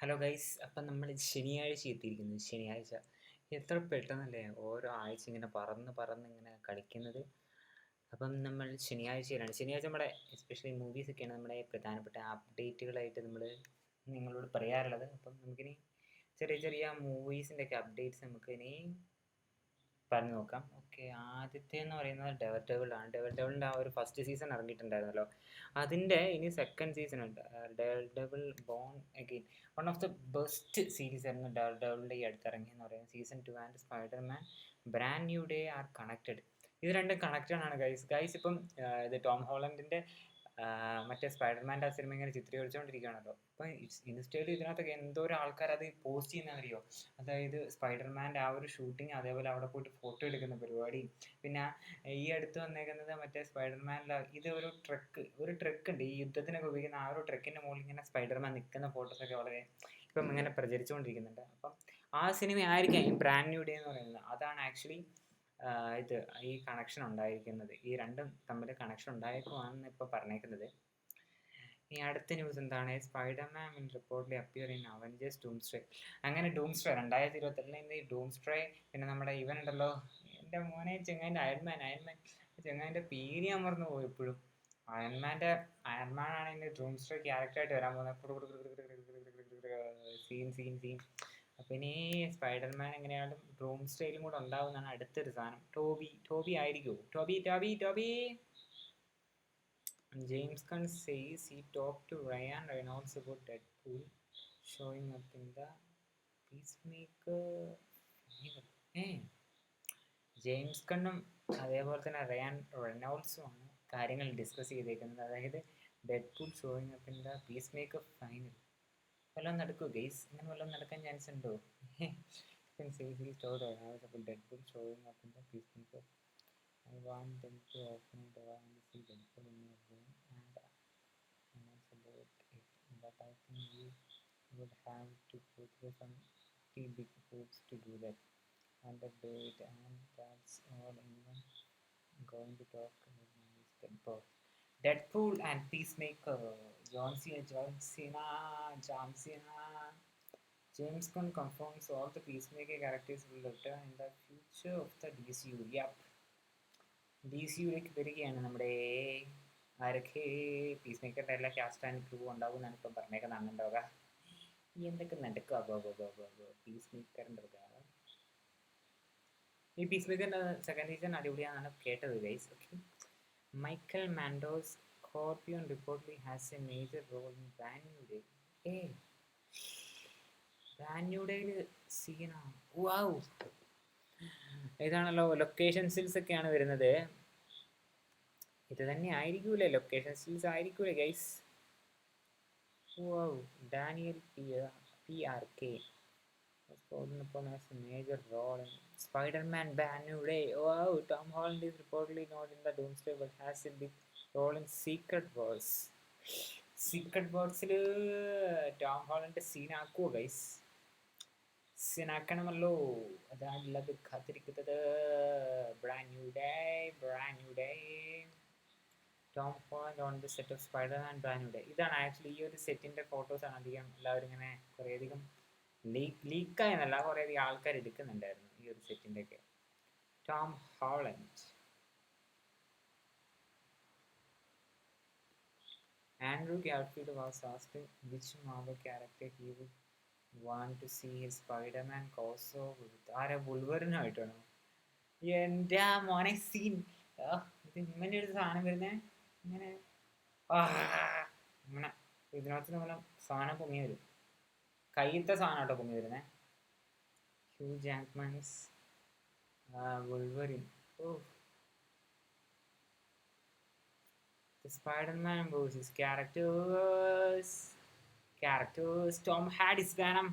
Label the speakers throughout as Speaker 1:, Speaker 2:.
Speaker 1: Hello guys, അപ്പം നമ്മൾ ശനിയാഴ്ച എത്തിയിരിക്കുന്നു. ശനിയാഴ്ച എത്ര പെട്ടെന്നല്ലേ ഓരോ ആഴ്ച ഇങ്ങനെ പറന്ന് പറന്ന് ഇങ്ങനെ കളിക്കുന്നത്. അപ്പം നമ്മൾ ശനിയാഴ്ചയിലാണ്. ശനിയാഴ്ച നമ്മുടെ എസ്പെഷ്യലി മൂവീസൊക്കെയാണ് നമ്മുടെ പ്രധാനപ്പെട്ട അപ്ഡേറ്റുകളായിട്ട് നമ്മൾ നിങ്ങളോട് പറയാറുള്ളത്. അപ്പം നമുക്കിനി ചെറിയ ചെറിയ മൂവീസിൻ്റെയൊക്കെ അപ്ഡേറ്റ്സ് നമുക്കിനി പറഞ്ഞു നോക്കാം. ഓക്കെ, ആദ്യത്തേന്ന് പറയുന്നത് ഡെയർ ആണ്. ഡെയറിൻ്റെ ആ ഒരു ഫസ്റ്റ് സീസൺ ഇറങ്ങിയിട്ടുണ്ടായിരുന്നല്ലോ, അതിൻ്റെ ഇനി സെക്കൻഡ് സീസൺ ഉണ്ട്. Dare born again, one of the best series ആയിരുന്നു ഡെയറിൻ്റെ ഈ അടുത്തിറങ്ങിയെന്ന് പറയുന്നത്. Season 2 and Spiderman Brand New day are connected. ഇത് രണ്ടും കണക്റ്റഡ് ആണ് ഗൈസ്. ഇപ്പം ഇത് ടോം ഹോളണ്ടിൻ്റെ മറ്റേ സ്പൈഡർമാൻ്റെ ആ സിനിമ ഇങ്ങനെ ചിത്രീകരിച്ചുകൊണ്ടിരിക്കുകയാണല്ലോ. അപ്പം ഇൻസ്റ്റയിൽ ഇതിനകത്തൊക്കെ എന്തോരം ആൾക്കാർ അത് പോസ്റ്റ് ചെയ്യുന്നതറിയോ. അതായത് സ്പൈഡർമാൻ്റെ ആ ഒരു ഷൂട്ടിങ്, അതേപോലെ അവിടെ പോയിട്ട് ഫോട്ടോ എടുക്കുന്ന പരിപാടി. പിന്നെ ഈ അടുത്ത് വന്നേക്കുന്നത് മറ്റേ സ്പൈഡർമാനിലെ ഇത് ഒരു ട്രക്ക് ഉണ്ട്, ഈ യുദ്ധത്തിനൊക്കെ ഉപയോഗിക്കുന്ന ആ ഒരു ട്രക്കിൻ്റെ മുകളിൽ ഇങ്ങനെ സ്പൈഡർമാൻ നിൽക്കുന്ന ഫോട്ടോസൊക്കെ വളരെ ഇപ്പം ഇങ്ങനെ പ്രചരിച്ചുകൊണ്ടിരിക്കുന്നുണ്ട്. അപ്പം ആ സിനിമ ആയിരിക്കാം ഈ ബ്രാൻഡ് ന്യൂ ഡേ എന്ന് പറയുന്നത്. അതാണ് ആക്ച്വലി ഇത് ഈ കണക്ഷൻ ഉണ്ടായിരിക്കുന്നത്. ഈ രണ്ടും തമ്മിൽ കണക്ഷൻ ഉണ്ടായേക്കുവാണെന്ന് ഇപ്പോൾ പറഞ്ഞേക്കുന്നത്. ഈ അടുത്ത ന്യൂസ് എന്താണ്? Spiderman will reportedly appear in Avengers Doomsday. അങ്ങനെ ഡൂംസ്ട്രേ 2022 ഈ ഡൂംസ്ട്രേ. പിന്നെ നമ്മുടെ ഇവൻ ഉണ്ടല്ലോ, എൻ്റെ മോനെ ചെങ്ങാൻ്റെ അയൺമാൻ ചെങ്ങാൻ്റെ പേര് ഞാൻ മറന്നു പോകും എപ്പോഴും. അയൺമാൻ ആണ് ഇതിൻ്റെ ഡൂംസ്ട്രേ ക്യാരക്ടറായിട്ട് വരാൻ പോകുന്നത്. സീൻ. അപ്പം ഇനി സ്പൈഡർമാൻ എങ്ങനെയാലും ഡൂംസ്ട്രേയിലും കൂടെ ഉണ്ടാവുന്നതാണ് അടുത്തൊരു സാധനം. ടോബി ആയിരിക്കുമോ? Toby. James Gunn says he talked to Ryan Reynolds about Deadpool showing up in the Peacemaker final. James ഗണ്ണും അതേപോലെ തന്നെ റയാൻ റെനോൾഡ്സുമാണ് കാര്യങ്ങൾ ഡിസ്കസ് ചെയ്തേക്കുന്നത്. അതായത് Deadpool showing up in the Peacemaker final. വല്ലതും നടക്കുമോ ഗെയ്സ്? ഇങ്ങനെ വല്ലതും നടക്കാൻ ചാൻസ് ഉണ്ടോ? Deadpool showing up in the Peacemaker. I want them to open the door and see Deadpool in your room and announce about it. But I think we would have to go through some pretty big hoops to do that. And do it, and that's all anyone going to talk about now is Deadpool and Peacemaker. John Cena. James Gunn confirms all the Peacemaker characters will return in the future of the DCU. Yup. DCUലേക്ക് വരികയാണ് നമ്മുടെ ആരൊക്കെ പീസ്മേക്കറിൻ്റെ എല്ലാ cast and crew ഉണ്ടാവും എന്നാണ് ഇപ്പം പറഞ്ഞേക്കുന്നത്. അങ്ങനെ വക എന്തൊക്കെ നടക്കുക പീസ്മേക്കറിൻ്റെ വക. ഈ പീസ്മേക്കറിൻ്റെ സെക്കൻഡ് സീസൺ അടിപൊളിയാണെന്നാണ് കേട്ടത് guys. Okay, Michael Mando's Scorpion reportedly has a major role in Brand New Day. Brand New ഡേയിൽ സീനാണ്. വാവ്, ഇതാണല്ലോ ലൊക്കേഷൻ സ്റ്റിൽസ് ഒക്കെയാണ് വരുന്നത്. ഇത് തന്നെ ആയിരിക്കൂലേ, ലൊക്കേഷൻ സ്റ്റിൽസ് ആയിരിക്കൂലേ guys. Wow, Daniel PRK was called upon as a major role in Spider-Man Brand New Day. Wow, Tom Holland is reportedly not in the Doomsday but has a big role in Secret Wars. Secret Wars'ൽ Tom Holland സീനാക്കുമോ guys? സീനാക്കണമല്ലോ, അതാണുള്ളത് കാത്തിരിക്കുന്നത്. Brand New Day Tom Holland on the set of Spiderman Brand New Day. ഇതാണ് actually ഈ ഒരു സെറ്റിൻ്റെ ഫോട്ടോസാണ് അധികം എല്ലാവരും ഇങ്ങനെ കുറേയധികം ലീക്കായെന്നല്ല, കുറേയധികം ആൾക്കാർ എടുക്കുന്നുണ്ടായിരുന്നു ഈ ഒരു സെറ്റിൻ്റെ ഒക്കെ. Tom Holland. Andrew Garfield was asked which Marvel character he would want to see his Spider-Man crossover with ആരെ വുൾവറിനായിട്ടാണോ? എൻ്റെ മോനെ സീൻ. ഇത് ഇങ്ങനെ ഒരു സാധനം വരുന്നേ ഇങ്ങനെ ഇങ്ങനെ ഇതിനകത്ത് നമ്മളെ സാധനം പൊങ്ങി വരും. കയ്യത്തെ സാധനം കേട്ടോ പൊങ്ങി വരുന്നേ. Hugh Jackman's Wolverine. The Spider-Man versus characters. Tom Hardy's Venom.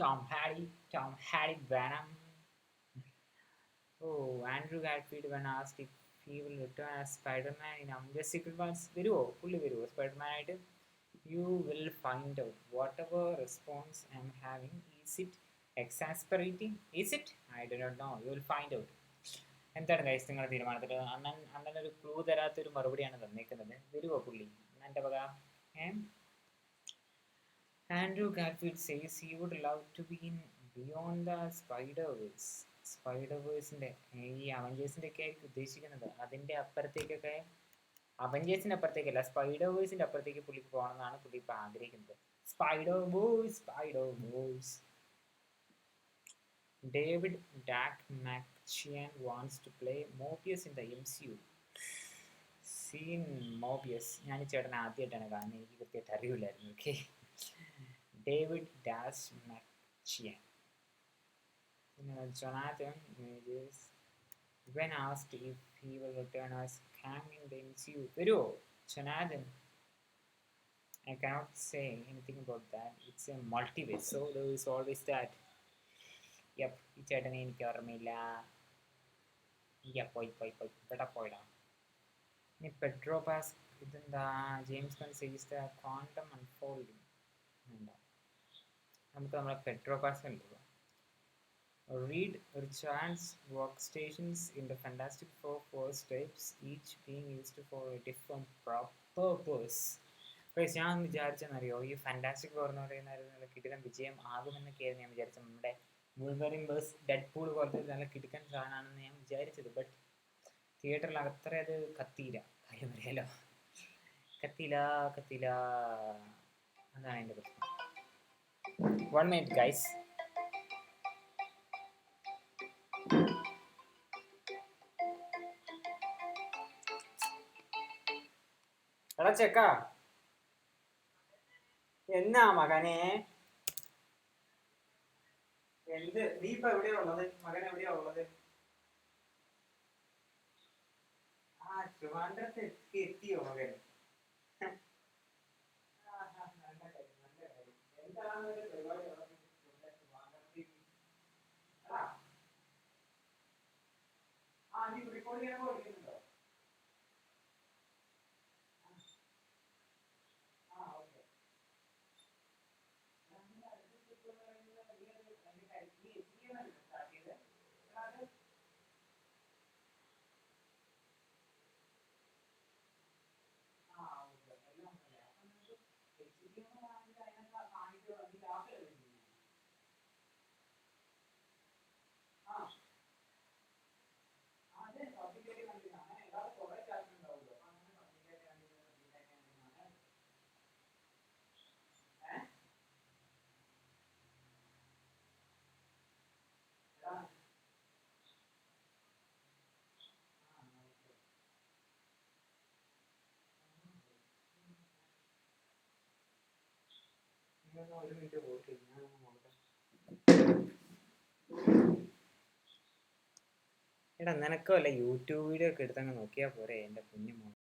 Speaker 1: Tom Hardy Venom. Andrew Garfield when asked if he will return as Spider-Man in Avengers Secret Wars. Fully വരുമോ Spider-Man ആയിട്ട്? You will find out. Whatever response I'm having, is it exasperating? Is it? I do not know. You will find out. എന്താണ് guys നിങ്ങളുടെ തീരുമാനത്തിൽ? അണ്ണനൊരു clue തരാത്തൊരു മറുപടിയാണ് തന്നേക്കുന്നത്. വരുമോ പുള്ളി? എൻ്റെ വക Andrew Garfield says he would love to be in Beyond the Spider-Verse. സ്പൈഡർ വേഴ്സിന്റെ ഈ അവഞ്ചേഴ്സിന്റെ ഒക്കെ ആയിരിക്കും ഉദ്ദേശിക്കുന്നത്. അതിന്റെ അപ്പുറത്തേക്കൊക്കെ, അവഞ്ചേഴ്സിന്റെ അപ്പുറത്തേക്കല്ല, സ്പൈഡർ-വേഴ്സിന്റെ അപ്പുറത്തേക്ക് പുള്ളിക്ക് പോകണമെന്നാണ് പുള്ളി ഇപ്പൊ ആഗ്രഹിക്കുന്നത്. Spider-Verse. David Dastmalchian wants to play Mobius in the MCU. Scene Mobius. ഞാൻ ഈ ചേട്ടനെ ആദ്യമായിട്ടാണ് കാണുന്നത്, എനിക്ക് കൃത്യമായിട്ട് അറിയില്ലായിരുന്നു. Okay, David Dastmalchian. പിന്നെ Jonathan Majors when asked if he will return as Kang in the MCU. വരുമോ Jonathan? I cannot say anything about that. It's a multiverse, so there is always that. Yep, ഈ ചേട്ടനെ എനിക്ക് ഓർമ്മയില്ല. പോയി ഇവിടെ പോയിടാ. ഇനി Pedro pass, ഇതെന്താ? James gun series the quantum unfolding. നമുക്ക് നമ്മളെ പെഡ്രോ പാസ് ഉണ്ടല്ലോ. Read Richard's workstations in the Fantastic Four first types, each being used for a different purpose. ഞാൻ വിചാരിച്ചെന്നറിയോ, ഈ ഫാന്റാസ്റ്റിക് ഫോർ എന്ന് പറയുന്ന നല്ല കിടിലൻ വിജയം ആകുമെന്നൊക്കെയായിരുന്നു ഞാൻ വിചാരിച്ചത്. നമ്മുടെ വുൾവറിൻ വേഴ്സ് ഡെഡ്പൂൾ പോലത്തെ നല്ല കിടുക്കൻ സാധനമാണെന്ന് ഞാൻ വിചാരിച്ചത്. ബട്ട് തിയേറ്ററിൽ അത്ര അത് കത്തിയില്ല. കാര്യം അറിയാലോ, കത്തിയില്ല. അതാണ് എൻ്റെ പ്രശ്നം. 1 minute ഗൈസ്. എടാ ചെക്കാ, എന്നാ മകനെ? എന്ത്? നീ ഇപ്പൊ എവിടെയാ ഉള്ളത്? മകൻ എവിടെയാ ഉള്ളത്? ട്രിവാൻഡ്രത്ത് എത്തിയോ മകൻ? നല്ല കാര്യം. എന്താണ് പരിപാടി? നീ റെക്കോർഡ് ചെയ്യാൻ പഠിക്കുന്നുണ്ടോ? ഓക്കെ. സ്റ്റാർട്ട് ചെയ്ത് ഒരു മിനിറ്റ് പോയിട്ട് ഞാൻ നോക്കട്ടെ. എടാ നിനക്ക് വല്ല യൂട്യൂബ് വീഡിയോ ഒക്കെ എടുത്തങ്ങ് നോക്കിയാൽ പോരെ എൻ്റെ കുഞ്ഞു മോൻ.